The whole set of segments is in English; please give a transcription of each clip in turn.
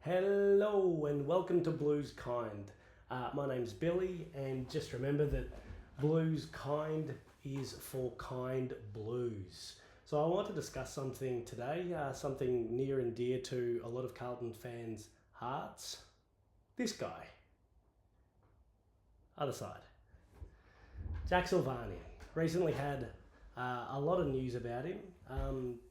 Hello and welcome to Blues Kind. My name's Billy, and just remember that Blues Kind is for kind blues. So I want to discuss something today, something near and dear to a lot of Carlton fans' hearts. This guy. Other side. Jack Silvagni recently had a lot of news about him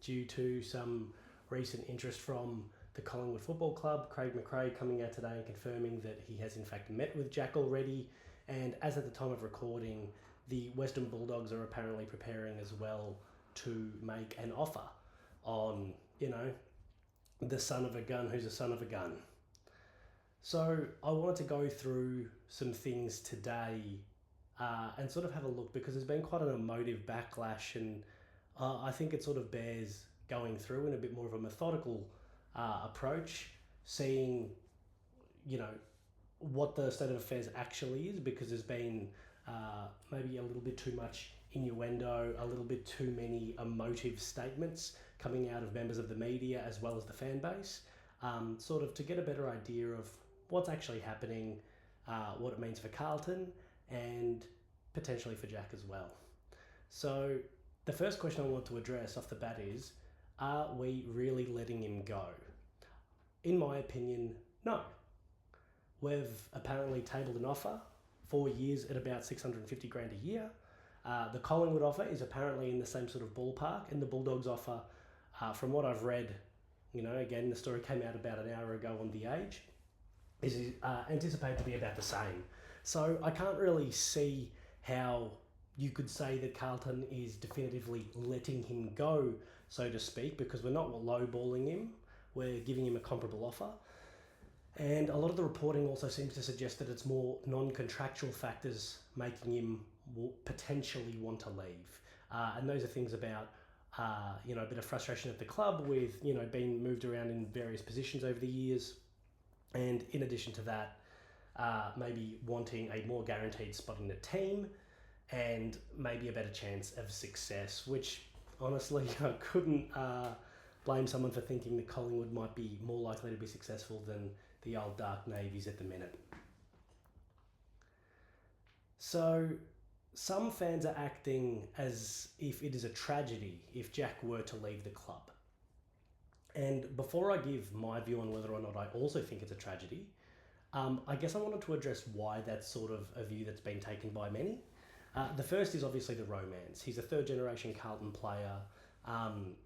due to some recent interest from the Collingwood Football Club. Craig McRae coming out today and confirming that he has in fact met with Jack already, and as at the time of recording, the Western Bulldogs are apparently preparing as well to make an offer on, the son of a gun who's a son of a gun. So I wanted to go through some things today and sort of have a look, because there's been quite an emotive backlash, and I think it sort of bears going through in a bit more of a methodical approach, seeing, what the state of affairs actually is, because there's been maybe a little bit too much innuendo, a little bit too many emotive statements coming out of members of the media as well as the fan base, sort of to get a better idea of what's actually happening, what it means for Carlton, and potentially for Jack as well. So the first question I want to address off the bat is, are we really letting him go? In my opinion, no. We've apparently tabled an offer, 4 years at about 650 grand a year. The Collingwood offer is apparently in the same sort of ballpark, and the Bulldogs offer, from what I've read, again, the story came out about an hour ago on The Age, is anticipated to be about the same. So I can't really see how you could say that Carlton is definitively letting him go, so to speak, because we're not lowballing him, we're giving him a comparable offer. And a lot of the reporting also seems to suggest that it's more non-contractual factors making him potentially want to leave. And those are things about, a bit of frustration at the club with, being moved around in various positions over the years. And in addition to that, maybe wanting a more guaranteed spot in the team and maybe a better chance of success, which honestly I couldn't blame someone for thinking that Collingwood might be more likely to be successful than the old dark navies at the minute. So some fans are acting as if it is a tragedy if Jack were to leave the club. And before I give my view on whether or not I also think it's a tragedy, I guess I wanted to address why that's sort of a view that's been taken by many. The first is obviously the romance. He's a third generation Carlton player.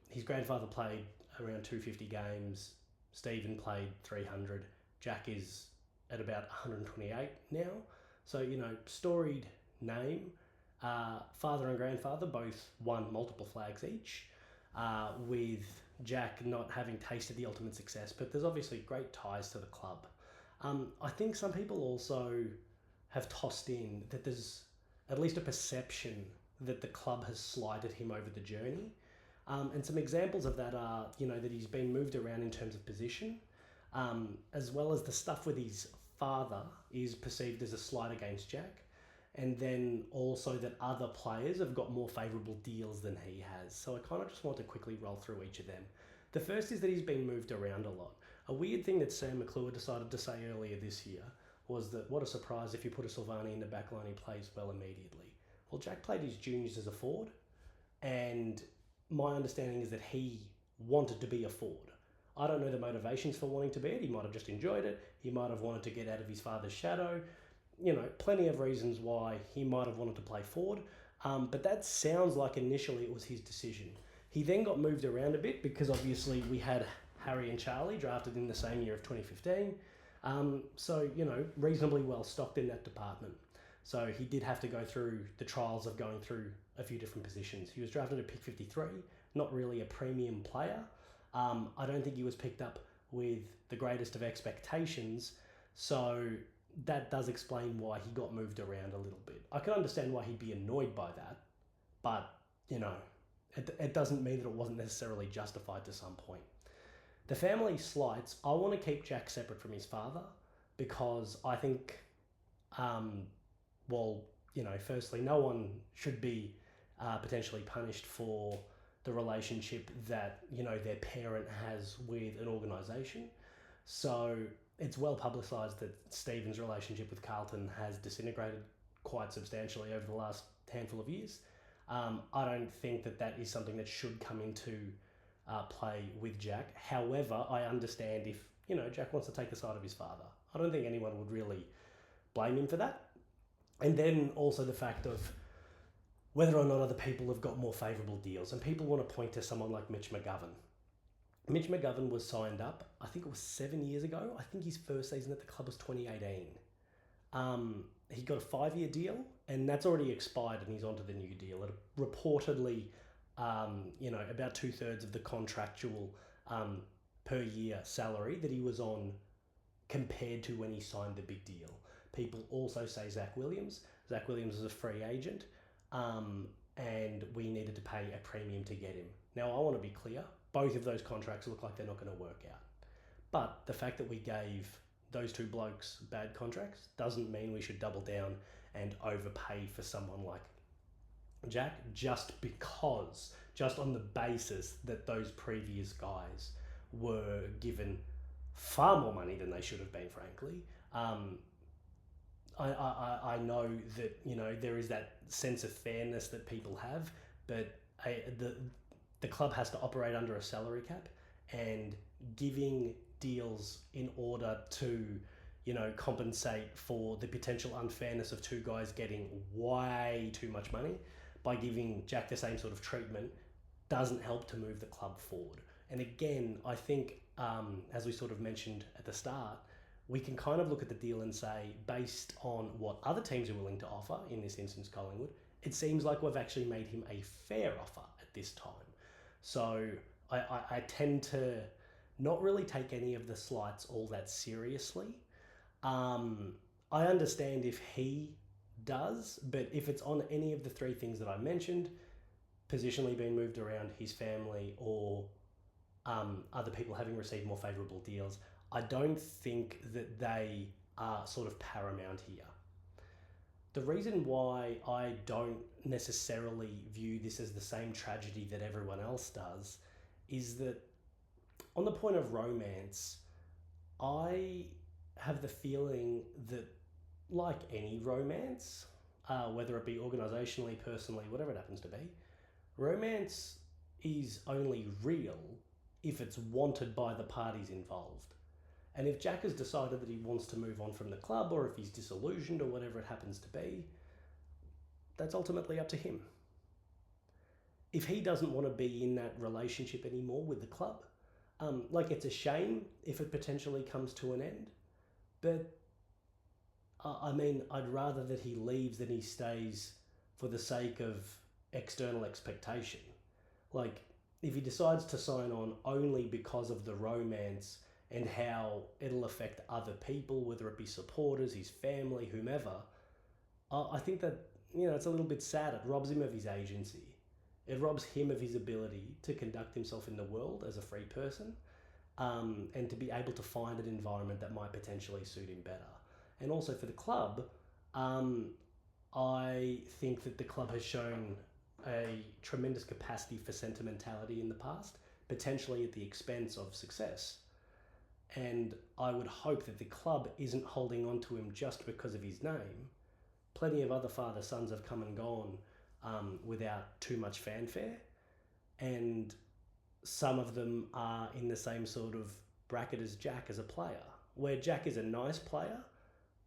His grandfather played around 250 games. Stephen played 300. Jack is at about 128 now. So, storied name. Father and grandfather both won multiple flags each, with Jack not having tasted the ultimate success, but there's obviously great ties to the club. I think some people also have tossed in that there's at least a perception that the club has slighted him over the journey. And some examples of that are, that he's been moved around in terms of position, as well as the stuff with his father is perceived as a slight against Jack. And then also that other players have got more favourable deals than he has. So I kind of just want to quickly roll through each of them. The first is that he's been moved around a lot. A weird thing that Sam McClure decided to say earlier this year was that what a surprise, if you put a Silvagni in the back line, he plays well immediately. Well, Jack played his juniors as a forward, and my understanding is that he wanted to be a forward. I don't know the motivations for wanting to be it. He might have just enjoyed it. He might have wanted to get out of his father's shadow. Plenty of reasons why he might have wanted to play forward. But that sounds like initially it was his decision. He then got moved around a bit because obviously we had Harry and Charlie drafted in the same year of 2015. So, reasonably well stocked in that department. So he did have to go through the trials of going through a few different positions. He was drafted at pick 53, not really a premium player. I don't think he was picked up with the greatest of expectations. So that does explain why he got moved around a little bit. I can understand why he'd be annoyed by that, but, it doesn't mean that it wasn't necessarily justified to some point. The family slights, I want to keep Jack separate from his father because I think, firstly, no one should be potentially punished for the relationship that, their parent has with an organisation. So it's well publicised that Stephen's relationship with Carlton has disintegrated quite substantially over the last handful of years. I don't think that is something that should come into play with Jack. However, I understand if, Jack wants to take the side of his father. I don't think anyone would really blame him for that. And then also the fact of whether or not other people have got more favourable deals. And people want to point to someone like Mitch McGovern. Mitch McGovern was signed up, I think it was 7 years ago. I think his first season at the club was 2018. He got a 5-year deal, and that's already expired, and he's onto the new deal. It reportedly, about 2/3 of the contractual per year salary that he was on compared to when he signed the big deal. People also say Zach Williams. Zach Williams is a free agent, and we needed to pay a premium to get him. Now, I want to be clear. Both of those contracts look like they're not going to work out. But the fact that we gave those two blokes bad contracts doesn't mean we should double down and overpay for someone like Jack just on the basis that those previous guys were given far more money than they should have been, frankly. I know that, there is that sense of fairness that people have, but the club has to operate under a salary cap, and giving deals in order to, compensate for the potential unfairness of two guys getting way too much money by giving Jack the same sort of treatment doesn't help to move the club forward. And again, I think, as we sort of mentioned at the start, we can kind of look at the deal and say, based on what other teams are willing to offer, in this instance Collingwood, it seems like we've actually made him a fair offer at this time. So I tend to not really take any of the slights all that seriously. I understand if he does, but if it's on any of the three things that I mentioned, positionally being moved around, his family, or other people having received more favourable deals, I don't think that they are sort of paramount here. The reason why I don't necessarily view this as the same tragedy that everyone else does is that on the point of romance, I have the feeling that, like any romance, whether it be organisationally, personally, whatever it happens to be, romance is only real if it's wanted by the parties involved. And if Jack has decided that he wants to move on from the club, or if he's disillusioned, or whatever it happens to be, that's ultimately up to him. If he doesn't want to be in that relationship anymore with the club, it's a shame if it potentially comes to an end. But, I'd rather that he leaves than he stays for the sake of external expectation. If he decides to sign on only because of the romance and how it'll affect other people, whether it be supporters, his family, whomever, I think that, it's a little bit sad. It robs him of his agency. It robs him of his ability to conduct himself in the world as a free person, and to be able to find an environment that might potentially suit him better. And also for the club, I think that the club has shown a tremendous capacity for sentimentality in the past, potentially at the expense of success. And I would hope that the club isn't holding on to him just because of his name. Plenty of other father-sons have come and gone without too much fanfare, and some of them are in the same sort of bracket as Jack as a player, where Jack is a nice player.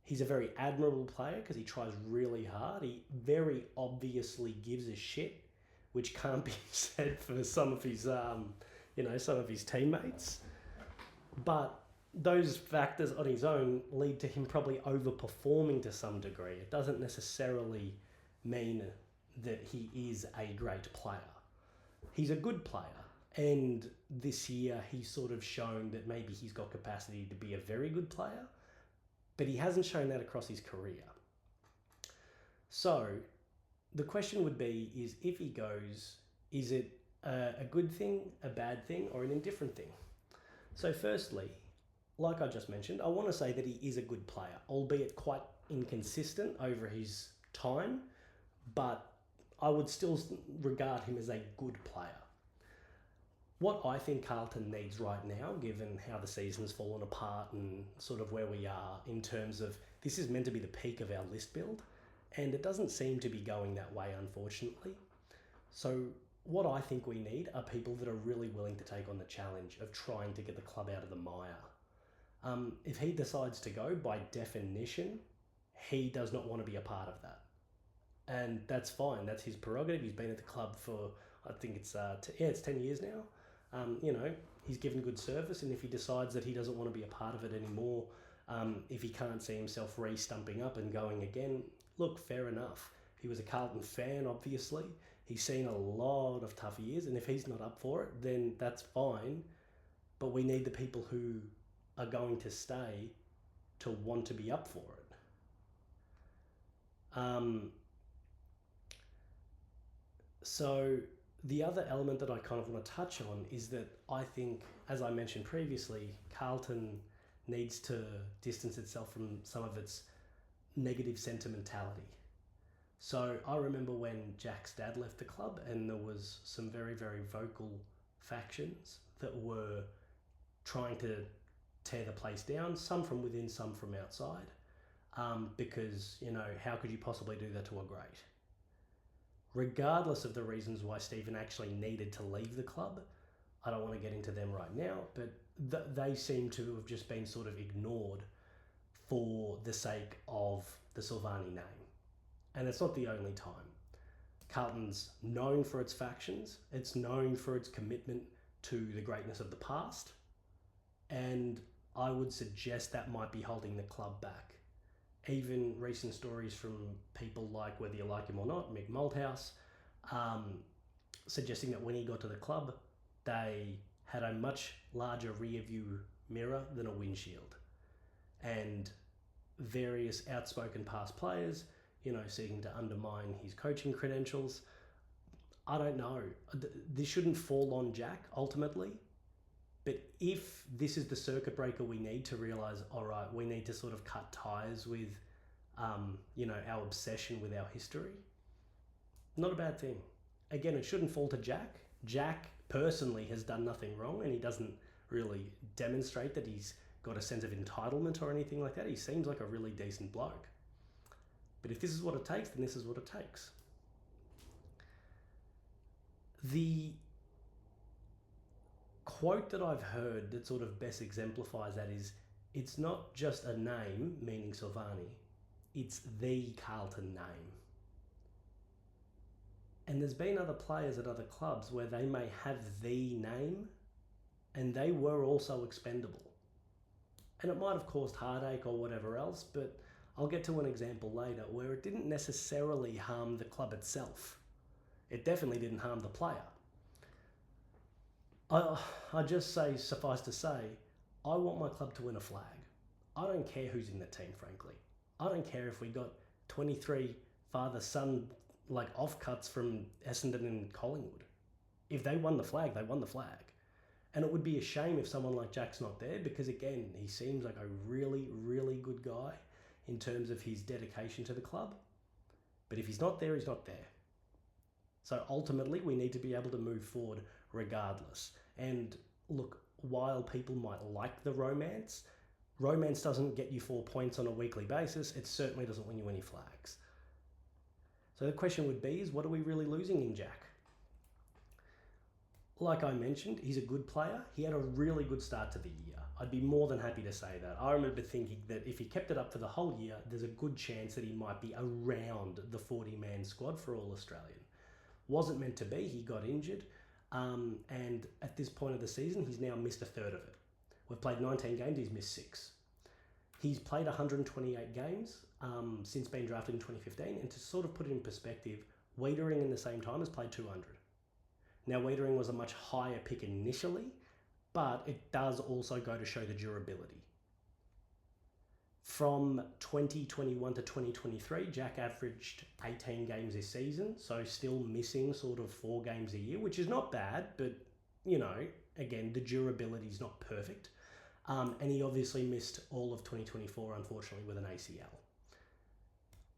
He's a very admirable player because he tries really hard. He very obviously gives a shit, which can't be said for some of his, some of his teammates. But those factors on his own lead to him probably overperforming to some degree. It doesn't necessarily mean that he is a great player. He's a good player. And this year he's sort of shown that maybe he's got capacity to be a very good player, but he hasn't shown that across his career. So the question would be, is if he goes, is it a good thing, a bad thing, or an indifferent thing? So firstly, like I just mentioned, I want to say that he is a good player, albeit quite inconsistent over his time, but I would still regard him as a good player. What I think Carlton needs right now, given how the season's fallen apart and sort of where we are in terms of this is meant to be the peak of our list build, and it doesn't seem to be going that way, unfortunately. So what I think we need are people that are really willing to take on the challenge of trying to get the club out of the mire. If he decides to go, by definition, he does not want to be a part of that. And that's fine. That's his prerogative. He's been at the club for, I think it's 10 years now. He's given good service, and if he decides that he doesn't want to be a part of it anymore, if he can't see himself re-stumping up and going again, look, fair enough. He was a Carlton fan, obviously. He's seen a lot of tough years, and if he's not up for it, then that's fine. But we need the people who are going to stay to want to be up for it. So the other element that I kind of want to touch on is that I think, as I mentioned previously, Carlton needs to distance itself from some of its negative sentimentality. So I remember when Jack's dad left the club, and there was some very, very vocal factions that were trying to tear the place down, some from within, some from outside, because, how could you possibly do that to a great? Regardless of the reasons why Stephen actually needed to leave the club, I don't want to get into them right now, but they seem to have just been sort of ignored for the sake of the Silvagni name. And it's not the only time. Carlton's known for its factions. It's known for its commitment to the greatness of the past. And I would suggest that might be holding the club back. Even recent stories from people like, whether you like him or not, Mick Malthouse, suggesting that when he got to the club, they had a much larger rear view mirror than a windshield. And various outspoken past players, seeking to undermine his coaching credentials. I don't know. This shouldn't fall on Jack, ultimately. But if this is the circuit breaker we need to realise, all right, we need to sort of cut ties with, our obsession with our history, not a bad thing. Again, it shouldn't fall to Jack. Jack personally has done nothing wrong, and he doesn't really demonstrate that he's got a sense of entitlement or anything like that. He seems like a really decent bloke. But if this is what it takes, then this is what it takes. The quote that I've heard that sort of best exemplifies that is, it's not just a name, meaning Silvagni, it's the Carlton name. And there's been other players at other clubs where they may have the name and they were also expendable. And it might have caused heartache or whatever else, but I'll get to an example later where it didn't necessarily harm the club itself. It definitely didn't harm the player. I just say, suffice to say, I want my club to win a flag. I don't care who's in the team, frankly. I don't care if we got 23 father-son offcuts from Essendon and Collingwood. If they won the flag, they won the flag. And it would be a shame if someone like Jack's not there, because again, he seems like a really, really good guy in terms of his dedication to the club. But if he's not there, he's not there. So ultimately, we need to be able to move forward regardless. And look, while people might like the romance doesn't get you 4 points on a weekly basis. It certainly doesn't win you any flags. So the question would be, is what are we really losing in Jack? Like I mentioned, he's a good player. He had a really good start to the year. I'd be more than happy to say that. I remember thinking that if he kept it up for the whole year, there's a good chance that he might be around the 40-man squad for All-Australian. Wasn't meant to be. He got injured. And at this point of the season, he's now missed a third of it. We've played 19 games. He's missed 6. He's played 128 games since being drafted in 2015. And to sort of put it in perspective, Wiedering in the same time has played 200. Now, Wiedering was a much higher pick initially, but it does also go to show the durability. From 2021 to 2023, Jack averaged 18 games this season, so still missing sort of 4 games a year, which is not bad, but, again, the durability is not perfect. And he obviously missed all of 2024, unfortunately, with an ACL.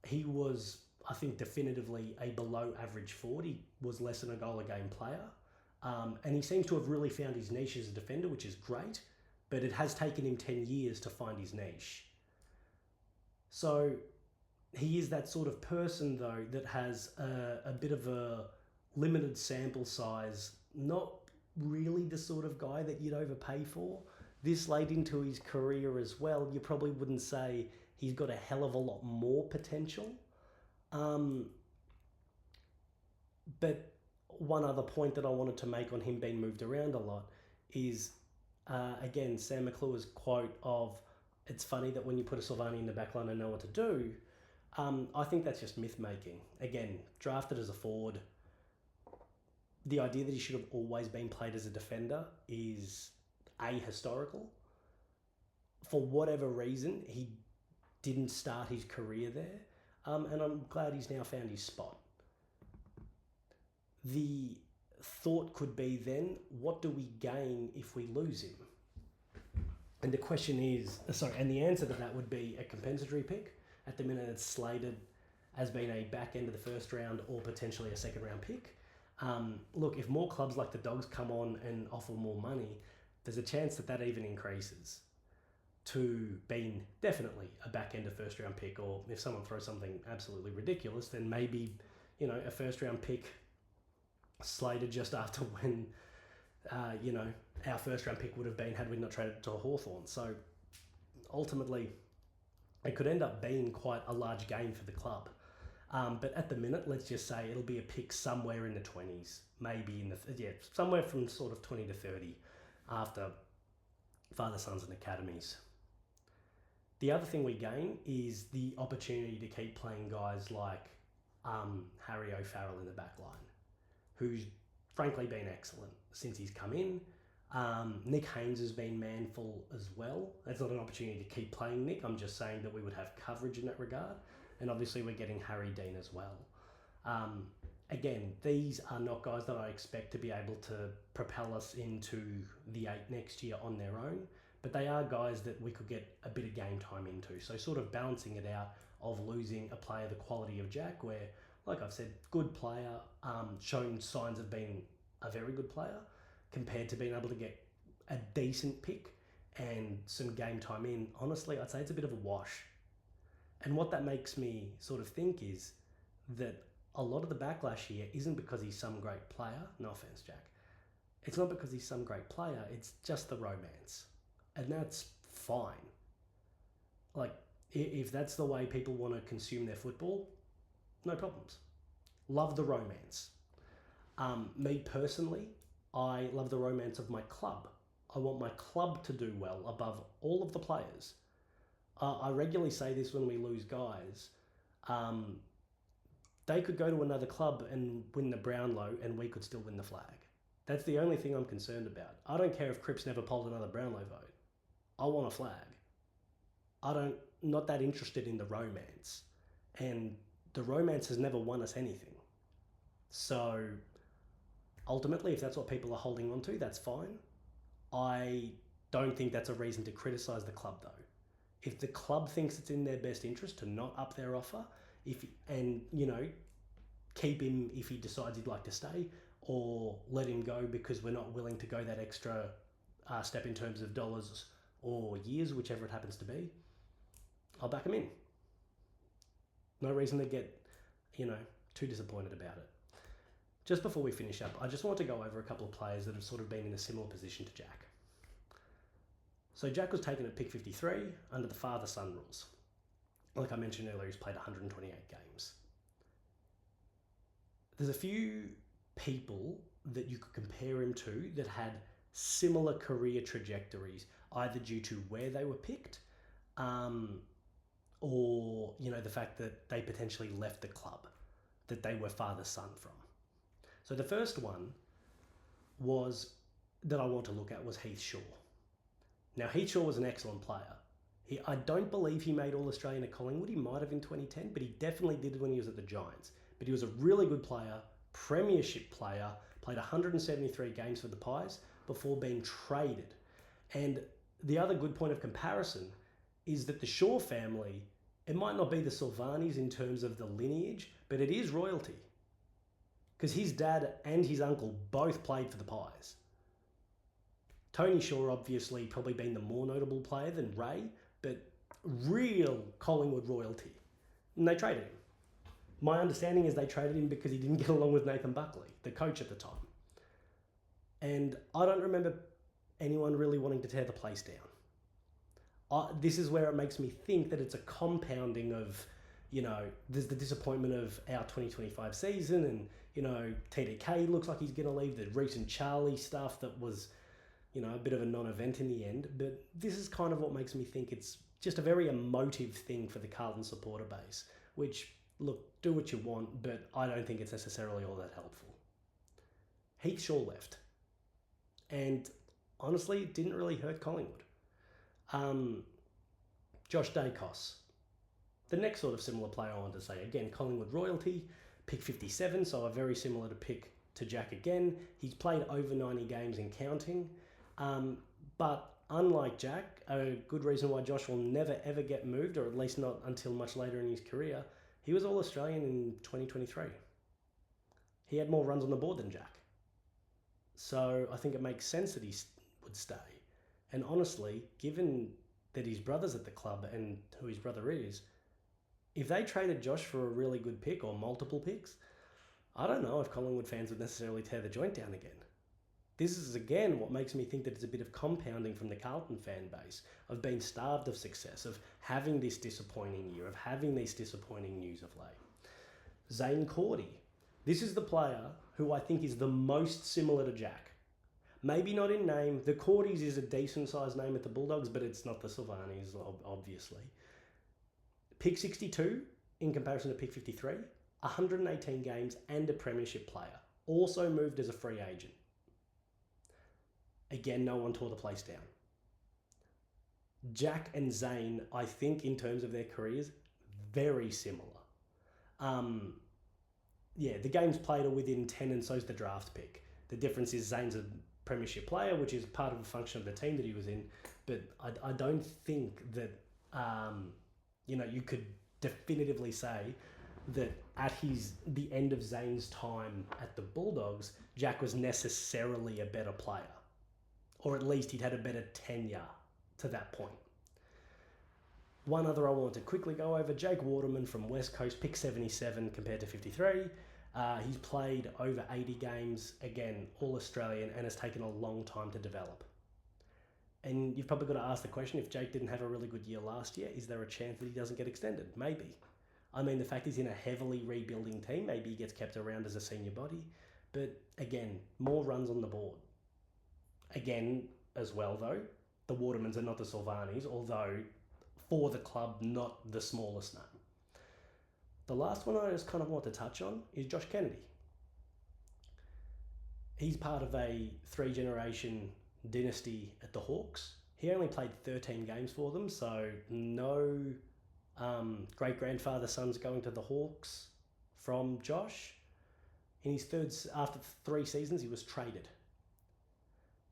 He was, I think, definitively a below average forward. He was less than a goal a game player. And he seems to have really found his niche as a defender, which is great, but it has taken him 10 years to find his niche. So he is that sort of person, though, that has a bit of a limited sample size, not really the sort of guy that you'd overpay for. This late into his career as well, you probably wouldn't say he's got a hell of a lot more potential. But one other point that I wanted to make on him being moved around a lot is, again, Sam McClure's quote of, "It's funny that when you put a Silvagni in the back line, I know what to do." I think that's just myth making. Again, drafted as a forward, the idea that he should have always been played as a defender is ahistorical. For whatever reason, he didn't start his career there, and I'm glad he's now found his spot. The thought could be then, what do we gain if we lose him? And the question is, and the answer to that would be a compensatory pick. At the minute, it's slated as being a back end of the first round or potentially a second round pick. Look, if more clubs like the Dogs come on and offer more money, there's a chance that that even increases to being definitely a back end of first round pick, or if someone throws something absolutely ridiculous, then maybe, a first round pick slated just after when, our first round pick would have been had we not traded to Hawthorn. So ultimately, it could end up being quite a large gain for the club. But at the minute, let's just say it'll be a pick somewhere in the 20s, maybe somewhere from sort of 20 to 30 after father, sons and academies. The other thing we gain is the opportunity to keep playing guys like Harry O'Farrell in the back line, who's frankly been excellent since he's come in. Nick Haynes has been manful as well. It's not an opportunity to keep playing Nick. I'm just saying that we would have coverage in that regard. And obviously we're getting Harry Dean as well. Again, these are not guys that I expect to be able to propel us into the 8 next year on their own, but they are guys that we could get a bit of game time into. So sort of balancing it out of losing a player the quality of Jack, where, like I've said, good player, showing signs of being a very good player, compared to being able to get a decent pick and some game time in. Honestly, I'd say it's a bit of a wash. And what that makes me sort of think is that a lot of the backlash here isn't because he's some great player. No offense, Jack. It's not because he's some great player. It's just the romance. And that's fine. Like, if that's the way people want to consume their football, no problems. Love the romance. Me personally, I love the romance of my club. I want my club to do well above all of the players. I regularly say this when we lose guys. They could go to another club and win the Brownlow and we could still win the flag. That's the only thing I'm concerned about. I don't care if Cripps never polled another Brownlow vote. I want a flag. Not that interested in the romance. And the romance has never won us anything. So ultimately, if that's what people are holding on to, that's fine. I don't think that's a reason to criticise the club, though. If the club thinks it's in their best interest to not up their offer, keep him if he decides he'd like to stay, or let him go because we're not willing to go that extra step in terms of dollars or years, whichever it happens to be, I'll back him in. No reason to get, too disappointed about it. Just before we finish up, I just want to go over a couple of players that have sort of been in a similar position to Jack. So Jack was taken at pick 53 under the father-son rules. Like I mentioned earlier, he's played 128 games. There's a few people that you could compare him to that had similar career trajectories, either due to where they were picked, or, the fact that they potentially left the club that they were father-son from. So the first one that I want to look at was Heath Shaw. Now, Heath Shaw was an excellent player. I don't believe he made All-Australian at Collingwood. He might have in 2010, but he definitely did when he was at the Giants. But he was a really good player, premiership player, played 173 games for the Pies before being traded. And the other good point of comparison is that the Shaw family, it might not be the Silvagnis in terms of the lineage, but it is royalty. because his dad and his uncle both played for the Pies. Tony Shaw obviously probably been the more notable player than Ray, but real Collingwood royalty. And they traded him. My understanding is they traded him because he didn't get along with Nathan Buckley, the coach at the time. And I don't remember anyone really wanting to tear the place down. This is where it makes me think that it's a compounding of, there's the disappointment of our 2025 season and, TDK looks like he's going to leave, the recent Charlie stuff that was, a bit of a non-event in the end. But this is kind of what makes me think it's just a very emotive thing for the Carlton supporter base, which, look, do what you want, but I don't think it's necessarily all that helpful. Heath Shaw left. And honestly, it didn't really hurt Collingwood. Josh Dacos. The next sort of similar player I wanted to say, again, Collingwood royalty, pick 57, so a very similar to pick to Jack again. He's played over 90 games and counting. But unlike Jack, a good reason why Josh will never ever get moved, or at least not until much later in his career, he was All-Australian in 2023. He had more runs on the board than Jack. So I think it makes sense that he would stay. And honestly, given that his brother's at the club and who his brother is, if they traded Josh for a really good pick or multiple picks, I don't know if Collingwood fans would necessarily tear the joint down again. This is, again, what makes me think that it's a bit of compounding from the Carlton fan base, of being starved of success, of having this disappointing year, of having this disappointing news of late. Zane Cordy. This is the player who I think is the most similar to Jack. Maybe not in name. The Cordys is a decent sized name at the Bulldogs, but it's not the Silvagnis, obviously. Pick 62 in comparison to pick 53, 118 games and a premiership player. Also moved as a free agent. Again, no one tore the place down. Jack and Zane, I think in terms of their careers, very similar. The games played are within 10 and so's the draft pick. The difference is Zane's a premiership player, which is part of a function of the team that he was in. But I don't think that, you could definitively say that at the end of Zane's time at the Bulldogs, Jack was necessarily a better player. Or at least he'd had a better tenure to that point. One other I wanted to quickly go over, Jake Waterman from West Coast, pick 77 compared to 53. He's played over 80 games, again, All-Australian, and has taken a long time to develop. And you've probably got to ask the question, if Jake didn't have a really good year last year, is there a chance that he doesn't get extended? Maybe. I mean, the fact he's in a heavily rebuilding team, maybe he gets kept around as a senior body. But again, more runs on the board. Again, as well though, the Watermans are not the Silvagnis, although for the club, not the smallest name. The last one I just kind of want to touch on is Josh Kennedy. He's part of a 3-generation dynasty at the Hawks. He only played 13 games for them, so no great-grandfather sons going to the Hawks from Josh. In his after 3 seasons, he was traded.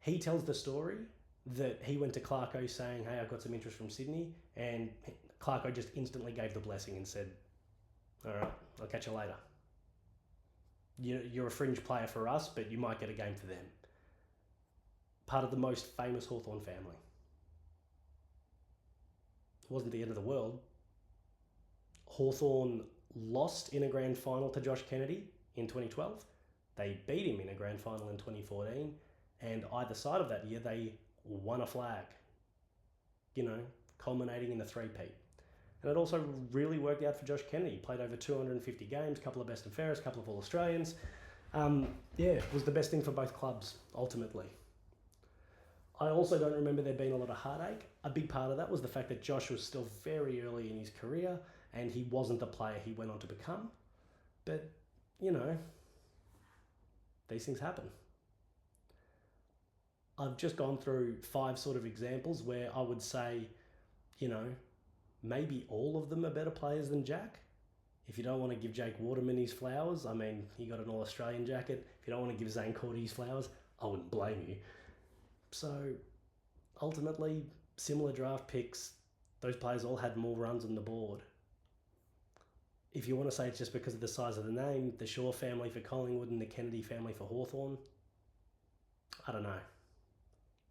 He tells the story that he went to Clarko saying, hey, I've got some interest from Sydney, and Clarko just instantly gave the blessing and said, all right, I'll catch you later. You're a fringe player for us, but you might get a game for them. Part of the most famous Hawthorn family. It wasn't the end of the world. Hawthorn lost in a grand final to Josh Kennedy in 2012. They beat him in a grand final in 2014. And either side of that year, they won a flag, culminating in the three-peat. And it also really worked out for Josh Kennedy. He played over 250 games, a couple of best and fairest, a couple of All-Australians. It was the best thing for both clubs, ultimately. I also don't remember there being a lot of heartache. A big part of that was the fact that Josh was still very early in his career and he wasn't the player he went on to become. But, these things happen. I've just gone through 5 sort of examples where I would say, maybe all of them are better players than Jack. If you don't want to give Jake Waterman his flowers, I mean, he got an All-Australian jacket. If you don't want to give Zane Cordy his flowers, I wouldn't blame you. So, ultimately, similar draft picks, those players all had more runs on the board. If you want to say it's just because of the size of the name, the Shaw family for Collingwood and the Kennedy family for Hawthorn, I don't know.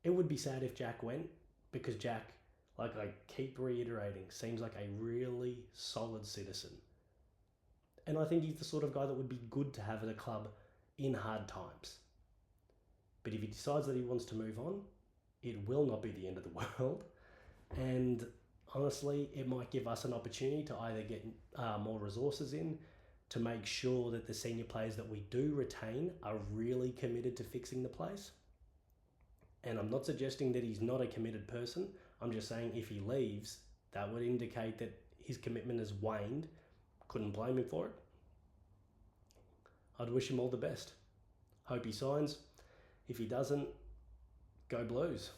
It would be sad if Jack went, because Jack, like I keep reiterating, seems like a really solid citizen. And I think he's the sort of guy that would be good to have at a club in hard times. But if he decides that he wants to move on, it will not be the end of the world. And honestly, it might give us an opportunity to either get more resources in, to make sure that the senior players that we do retain are really committed to fixing the place. And I'm not suggesting that he's not a committed person. I'm just saying if he leaves, that would indicate that his commitment has waned. Couldn't blame him for it. I'd wish him all the best. Hope he signs. If he doesn't, go Blues.